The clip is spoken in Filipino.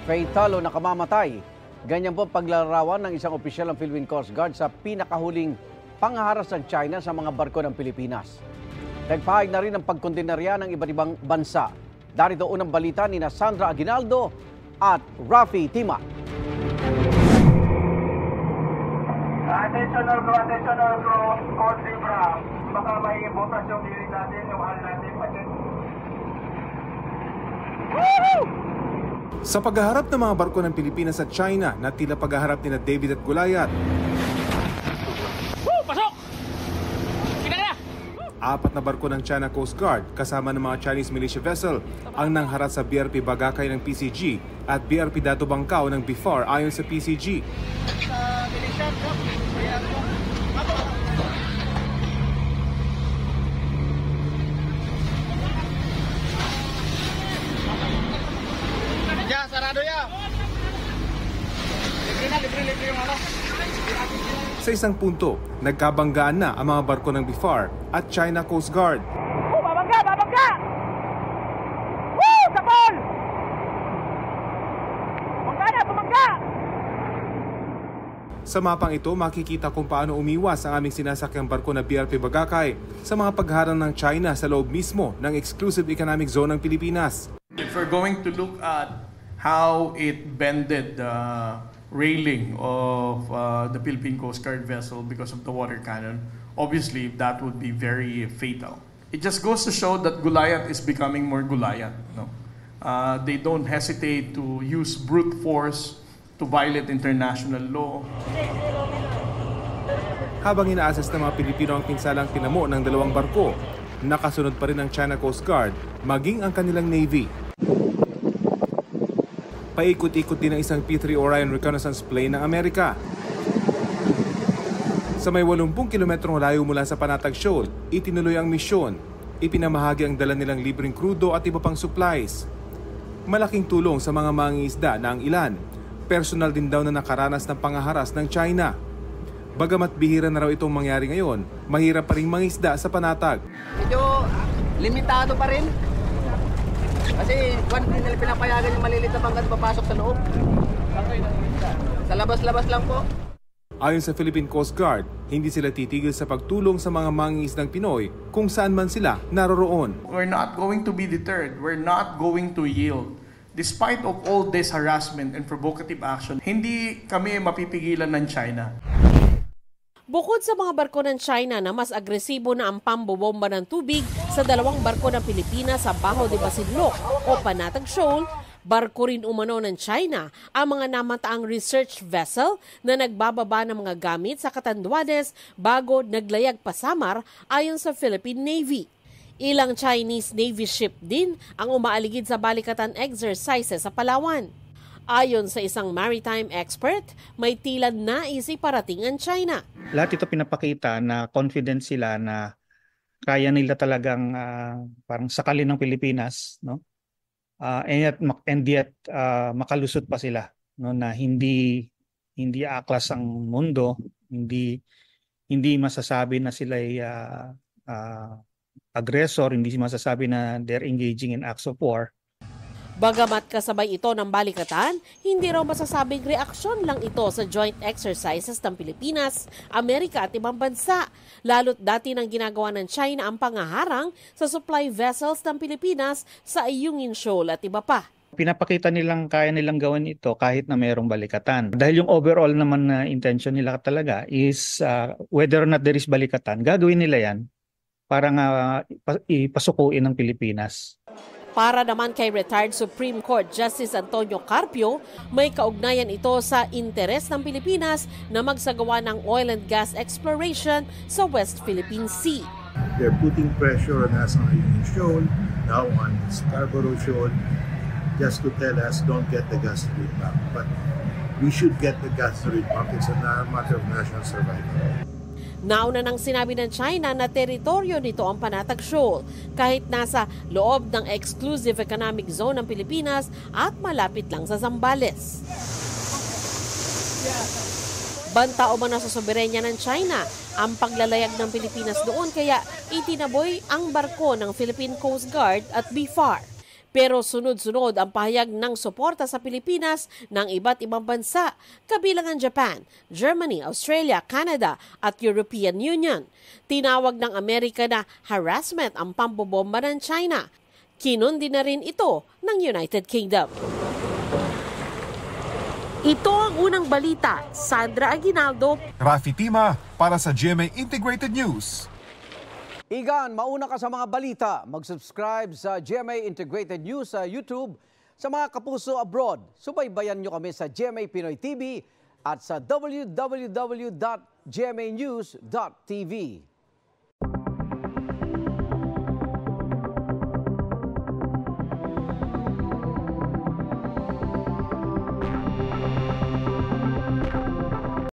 Fatal o nakamamatay. Ganyan po paglarawan ng isang opisyal ng Philippine Coast Guard sa pinakahuling panghaharas ng China sa mga barko ng Pilipinas. Nagpahayag na rin ng pagkondenarya ng iba't ibang bansa. Darito unang balita ni Sandra Aguinaldo at Rafi Tima. Attention all crew, Code Zebra. Baka may butas yung diri natin, yung hal natin. Sa paghaharap ng mga barko ng Pilipinas at China na tila paghaharap nila David at Goliath. Pasok! Pinaka! 4 na barko ng China Coast Guard kasama ng mga Chinese militia vessel ang nangharap sa BRP Bagakay ng PCG at BRP Dato Bangkao ng BIFAR ayon sa PCG. Sa isang punto, nagkabanggaan na ang mga barko ng BIFAR at China Coast Guard. Babangga! Babangga! Woo! Sapol! Bangga na! Bumangga! Sa mapang ito, makikita kung paano umiwas ang aming sinasakyang barko na BRP Bagakay sa mga pagharang ng China sa loob mismo ng Exclusive Economic Zone ng Pilipinas. If we're going to look at how it bended the railing of the Philippine Coast Guard vessel because of the water cannon, obviously that would be very fatal. It just goes to show that Goliath is becoming more Goliath. No? They don't hesitate to use brute force to violate international law. Habang inaasas ng mga Pilipino ang pinsalang tinamo ng 2 barko, nakasunod pa rin ang China Coast Guard maging ang kanilang Navy. Paikot-ikot din ang isang P-3 Orion reconnaissance plane ng Amerika. Sa may 80 kilometrong layo mula sa Panatag Shoal, itinuloy ang misyon. Ipinamahagi ang dala nilang libreng krudo at iba pang supplies. Malaking tulong sa mga mangingisda na ang ilan, personal din daw na nakaranas ng pangaharas ng China. Bagamat bihira na raw itong mangyari ngayon, mahirap pa rin mangisda sa Panatag. Medyo limitado pa rin. Kasi kung hindi nila pinapayagan yung malilit na pangkat papasok sa loob. Sa labas-labas lang po. Ayon sa Philippine Coast Guard, hindi sila titigil sa pagtulong sa mga mangingisdang Pinoy kung saan man sila naroroon. We're not going to be deterred. We're not going to yield. Despite of all this harassment and provocative action, hindi kami mapipigilan ng China. Bukod sa mga barko ng China na mas agresibo na ang pambobomba ng tubig sa 2 barko ng Pilipinas sa Baho de Masinloc o Panatag Shoal, barko rin umano ng China ang mga namataang research vessel na nagbababa ng mga gamit sa Catanduanes bago naglayag pa Samar ayon sa Philippine Navy. Ilang Chinese Navy ship din ang umaaligid sa balikatan exercises sa Palawan. Ayon sa isang maritime expert, may tila nais iparating ang China. Lahat ito pinapakita na confident sila na kaya nila talagang parang sakalin ng Pilipinas, no? And yet makalusot pa sila, no, na hindi aklas ang mundo, hindi masasabi na sila ay aggressor, hindi masasabi na they're engaging in acts of war. Bagamat kasabay ito ng balikatan, hindi raw masasabing reaksyon lang ito sa joint exercises ng Pilipinas, Amerika at ibang bansa. Lalo't dati nang ginagawa ng China ang pangaharang sa supply vessels ng Pilipinas sa Ayungin Shoal at iba pa. Pinapakita nilang kaya nilang gawin ito kahit na mayroong balikatan. Dahil yung overall naman na intention nila talaga is whether or not there is balikatan, gagawin nila yan para nga ipasukuin ng Pilipinas. Para naman kay retired Supreme Court Justice Antonio Carpio, may kaugnayan ito sa interes ng Pilipinas na magsagawa ng oil and gas exploration sa West Philippine Sea. They're putting pressure on us on Ayungin Shoal, now on Scarborough Shoal, just to tell us don't get the gas to it back. But we should get the gas to it back. It's a matter of national survival. Nauna nang sinabi ng China na teritoryo nito ang Panatag Shoal kahit nasa loob ng Exclusive Economic Zone ng Pilipinas at malapit lang sa Zambales. Banta umano sa soberenya ng China ang paglalayag ng Pilipinas doon kaya itinaboy ang barko ng Philippine Coast Guard at BIFAR. Pero sunod-sunod ang pahayag ng suporta sa Pilipinas ng iba't ibang bansa, kabilang ang Japan, Germany, Australia, Canada at European Union. Tinawag ng Amerika na harassment ang pambobomba ng China. Kinundi na rin ito ng United Kingdom. Ito ang unang balita. Sandra Aguinaldo. Rafi Tima para sa GMA Integrated News. Igan, mauna ka sa mga balita. Mag-subscribe sa GMA Integrated News sa YouTube. Sa mga kapuso abroad, subaybayan nyo kami sa GMA Pinoy TV at sa www.gmanews.tv.